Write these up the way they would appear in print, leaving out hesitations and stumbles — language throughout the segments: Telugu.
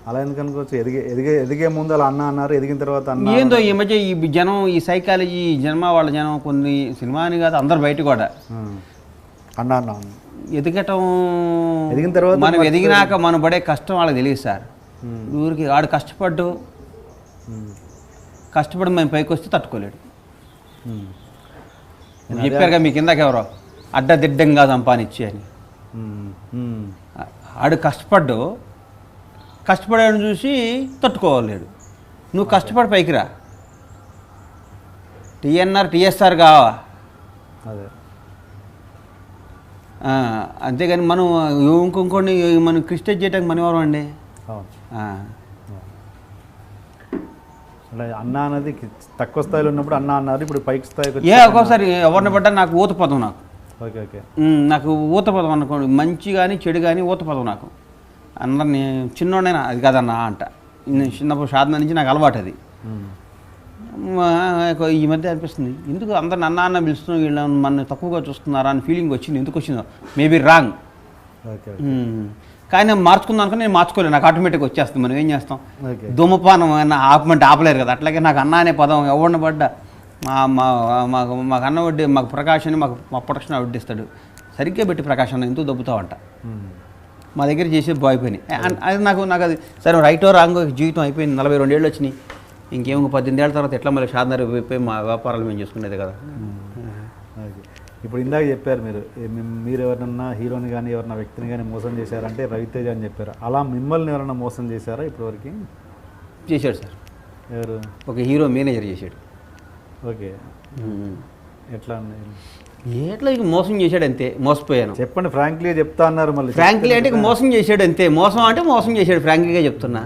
అలా ఎందుకు అనుకోవచ్చు? ఎదిగే ముందు అలా అన్న అన్నారు, ఎదిగిన తర్వాత అన్న. ఏందో ఈ మధ్య ఈ జనం, ఈ సైకాలజీ, ఈ జన్మ వాళ్ళ జనం కొన్ని సినిమా అని కాదు అందరు బయట కూడా అన్న ఎదిగటం, ఎదిగిన తర్వాత మనం ఎదిగినాక మనం పడే కష్టం వాళ్ళకి తెలియదు సార్. ఊరికి ఆడు కష్టపడి మేము పైకి వస్తే తట్టుకోలేడు. చెప్పారుగా మీకు ఇందాక ఎవరో అడ్డదిడ్డంగా సంపాదించి అని. ఆడు కష్టపడాడు చూసి తట్టుకోలేడు. నువ్వు కష్టపడి పైకి రా. టీఎస్ఆర్ కావా, అదే. అంతేగాని మనం ఇంకొంకొన్ని మనం క్రిస్టేజ్ చేయడానికి మన ఎవరు అండి. అన్న అనేది తక్కువ స్థాయిలో ఉన్నప్పుడు అన్న అన్నారు, ఇప్పుడు పైకి స్థాయికి ఒక్కోసారి ఎవరిని పడ్డా నాకు ఊత పదం. నాకు ఊత పదం అనుకోండి, మంచి కానీ చెడు కానీ ఊత పదం. నాకు అందరినీ చిన్నోడైనా అది కాదన్నా అంట. చిన్నప్పుడు సాధన నుంచి నాకు అలవాటు అది. ఈ మధ్య అనిపిస్తుంది ఎందుకు అందరిని అన్న పిలుస్తున్నాం, వీళ్ళు మన తక్కువగా చూస్తున్నారా అని ఫీలింగ్ వచ్చింది. ఎందుకు వచ్చిందో మేబీ రాంగ్. కానీ నేను మార్చుకుందాం అనుకుని నేను మార్చుకోలేను. నాకు ఆటోమేటిక్గా వచ్చేస్తుంది. మనం ఏం చేస్తాం, ధూమపానం ఆపమంటే ఆపలేరు కదా. అట్లాగే నాకు అన్న అనే పదం ఎవరిని పడ్డా మాకు అన్న వడ్డీ, మాకు ప్రకాష్ అని మా ప్రొడక్షన్ వడ్డిస్తాడు. సరిగ్గా పెట్టి ప్రకాష్ అన్న ఎందుకు దొబ్బుతావంట. మా దగ్గర చేసే బాయ్ పని అది నాకు అది సరే రైటో రాంగో జీవితం అయిపోయింది. 42 ఏళ్ళు వచ్చినాయి. ఇంకేమో 18 ఏళ్ళ తర్వాత ఎట్లా మళ్ళీ షాద్నర్ అయిపోయి మా వ్యాపారాలు మేము చేసుకునేది కదా. ఇప్పుడు ఇందాక చెప్పారు మీరు ఎవరినన్నా హీరోని కానీ ఎవరన్నా వ్యక్తిని కానీ మోసం చేశారంటే రవితేజ అని చెప్పారు. అలా మిమ్మల్ని ఎవరన్నా మోసం చేశారా ఇప్పటివరకు? చేశాడు సార్. ఎవరు? ఒక హీరో మేనేజర్ చేశాడు. ఓకే, ఎట్లా ఇక మోసం చేశాడు అంతే. మోసపోయాను. చెప్పండి, ఫ్రాంక్లీగా చెప్తా అన్నారు. మళ్ళీ ఫ్రాంక్లీ అంటే ఇక మోసం చేశాడు అంతే. మోసం అంటే మోసం చేశాడు, ఫ్రాంక్లీగా చెప్తున్నా.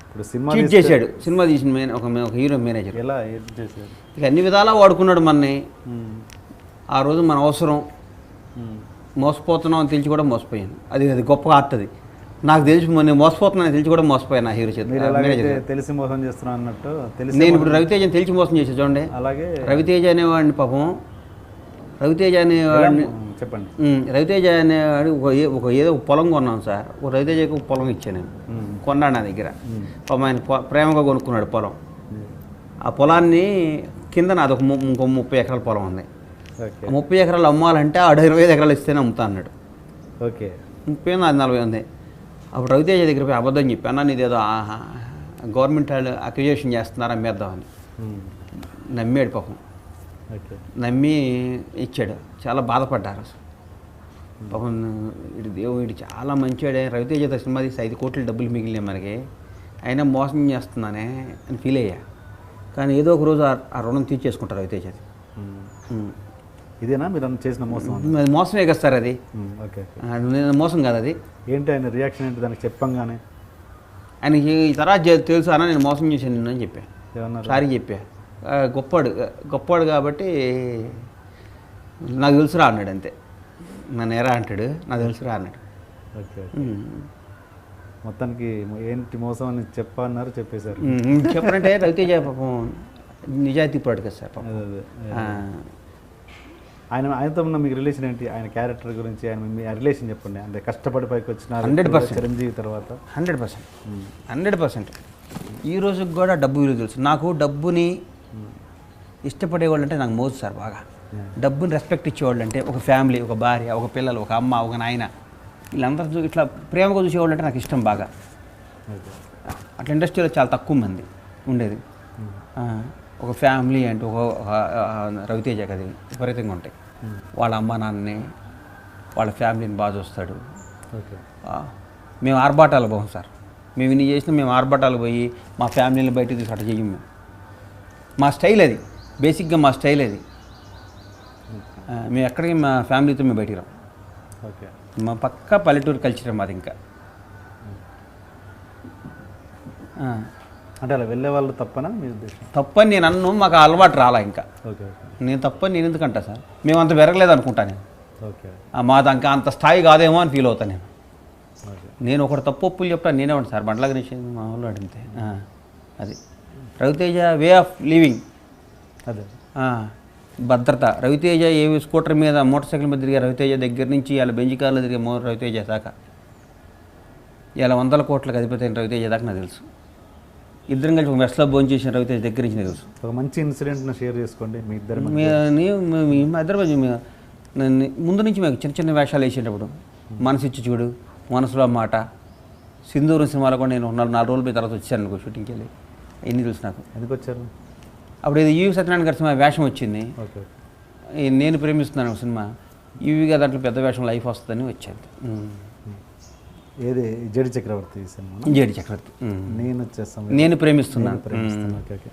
ఇప్పుడు సినిమా చీట్ చేశాడు. సినిమా తీసిన ఒక హీరో మేనేజర్. ఎలా చేశాడు? ఇక అన్ని విధాలా వాడుకున్నాడు మనని. ఆ రోజు మన అవసరం, మోసపోతున్నాం అని తెలిసి కూడా మోసపోయాను. అది గొప్ప ఆర్ట్. అది నాకు తెలిసి నేను మోసపోతున్నాను తెలిసి కూడా మోసపోయాను. ఆ హీరో తెలిసి మోసం చేస్తున్నా అన్నట్టు నేను ఇప్పుడు రవితేజని తెలిసి మోసం చేసే చూడండి. అలాగే రవితేజ అనేవాడిని పాపం, రవితేజ అనేవాడిని చెప్పండి. రవితేజ అనేవాడు ఏదో ఒక పొలం కొన్నాను సార్. ఒక రవితేజకి ఒక పొలం ఇచ్చాను నేను. కొన్నాడు నా దగ్గర. ఆయన ప్రేమగా కొనుక్కున్నాడు పొలం. ఆ పొలాన్ని కింద నాది ఇంకో 30 ఎకరాల పొలం ఉంది. 30 ఎకరాలు అమ్మాలంటే 25 ఎకరాలు ఇస్తేనే అమ్ముతా అన్నాడు. ఓకే, 30 నాది 40 ఉంది. అప్పుడు రవితేజ దగ్గర పోయి అబద్ధం చెప్పి అన్న నీదేదో గవర్నమెంట్ వాళ్ళు అక్విజిషన్ చేస్తున్నారు అమ్మేద్దామని. నమ్మాడు పాపం. నమ్మి ఇచ్చాడు. చాలా బాధపడ్డారు అసలు పాపం. వీడు చాలా మంచివాడే, రవితేజ సినిమా తీసి 5 కోట్ల డబ్బులు మిగిలినాయి మనకి, అయినా మోసం చేస్తున్నానే అని ఫీల్ అయ్యా. కానీ ఏదో ఒక రోజు ఆ రుణం తీర్చేసుకుంటారు రవితేజ. ఇదేనా మీరు చేసిన మోసం? మోసమే కదా సార్ అది. మోసం కాదు అది. ఏంటి ఆయన రియాక్షన్ ఏంటి దానికి చెప్పంగానే? ఆయనకి ఈ తర్వాత తెలుసు అన్న నేను మోసం చేశాను నిన్ను అని చెప్పా. సారీ చెప్పా. గొప్పవాడు కాబట్టి నాకు తెలుసురా అన్నాడు అంతే. నన్ను ఎరా అంటాడు, నాకు తెలుసురా అన్నాడు. ఓకే, మొత్తానికి ఏంటి మోసం అని చెప్పన్నారు, చెప్పేశారు. చెప్పనంటే రవితేజ పాపం నిజాయితీ పడు కదా సార్ పాపం. ఆయనతో ఉన్న మీకు రిలేషన్ ఏంటి? ఆయన క్యారెక్టర్ గురించి మీ రిలేషన్ చెప్పండి. అంటే కష్టపడి పైకి వచ్చిన 100% చిరంజీవి తర్వాత 100% ఈ రోజుకి కూడా డబ్బు విలువ తెలుసు నాకు. డబ్బుని ఇష్టపడేవాళ్ళు అంటే నాకు మోజు సార్ బాగా. డబ్బుని రెస్పెక్ట్ ఇచ్చేవాళ్ళు అంటే ఒక ఫ్యామిలీ, ఒక భార్య, ఒక పిల్లలు, ఒక అమ్మ, ఒక నాయన, వీళ్ళందరూ ఇట్లా ప్రేమగా చూసేవాళ్ళు అంటే నాకు ఇష్టం బాగా. అట్లా ఇండస్ట్రీలో చాలా తక్కువ మంది ఉండేది. ఒక ఫ్యామిలీ అంటే ఒక రవితేజ కది విపరీతంగా ఉంటాయి. వాళ్ళ అమ్మ నాన్నని, వాళ్ళ ఫ్యామిలీని బాగా చూస్తాడు. మేము ఆర్భాటాలు పోం సార్. మేము ఇన్ని చేసినా మేము ఆర్భాటాలు పోయి మా ఫ్యామిలీని బయటకు తీసి అట్లా చెయ్యం. మా స్టైల్ అది, బేసిక్గా మా స్టైల్ అది. మేము ఎక్కడికి మా ఫ్యామిలీతో మేము బయటికి రాం. ఓకే, మా పక్కా పల్లెటూరు కల్చర్ మాది. ఇంకా అంటే అలా వెళ్ళే వాళ్ళు తప్పనా మీ ఉద్దేశం? తప్పని నేను అన్ను, మాకు అలవాటు రాలా ఇంకా. ఓకే, నేను తప్పని నేను ఎందుకంటా సార్, మేము అంత పెరగలేదు అనుకుంటా నేను. ఓకే, మాది ఇంకా అంత స్థాయి కాదేమో అని ఫీల్ అవుతాను నేను. నేను ఒకటి తప్పు ఒప్పులు చెప్తాను నేనే ఉంటాను సార్. బండ్ల గణేష్ మా ఊళ్ళో అడిగితే అది రవితేజ వే ఆఫ్ లివింగ్. అదే భద్రత. రవితేజ ఏ స్కూటర్ మీద మోటార్ సైకిల్ మీద తిరిగే రవితేజ దగ్గర నుంచి వాళ్ళ బెంజ్ కార్లో తిరిగే రవితేజ దాకా ఇలా 100 కోట్లకు అధిపతి అయిన రవితేజ దాకా నాకు తెలుసు. ఇద్దరం కలిసి ఒక మెస్లో భోజనం చేసిన రవితేజ దగ్గర నుంచి నాకు తెలుసు. ఒక మంచి ఇన్సిడెంట్ని షేర్ చేసుకోండి మీ ఇద్దరు. మా ఇద్దరు ముందు నుంచి మేము చిన్న చిన్న వేషాలు వేసేటప్పుడు మనసు ఇచ్చి చూడు, మనసులో మాట, సింధూరం సినిమాలో కూడా నేను 4 రోజుల తర్వాత వచ్చాను అనుకో షూటింగ్కి వెళ్ళి. ఎన్ని తెలుసు నాకు. ఎందుకు వచ్చారు? అప్పుడు ఇది ఈవి సత్యనారాయణ గారి సినిమా వేషం వచ్చింది. ఓకే. నేను ప్రేమిస్తున్నాను ఒక సినిమా, ఈవిగా దాంట్లో పెద్ద వేషం లైఫ్ వస్తుందని వచ్చాను. ఏది జడి చక్రవర్తి సినిమా? జేడి చక్రవర్తి. నేను వచ్చేస్తాను, నేను ప్రేమిస్తున్నాను. ఓకే.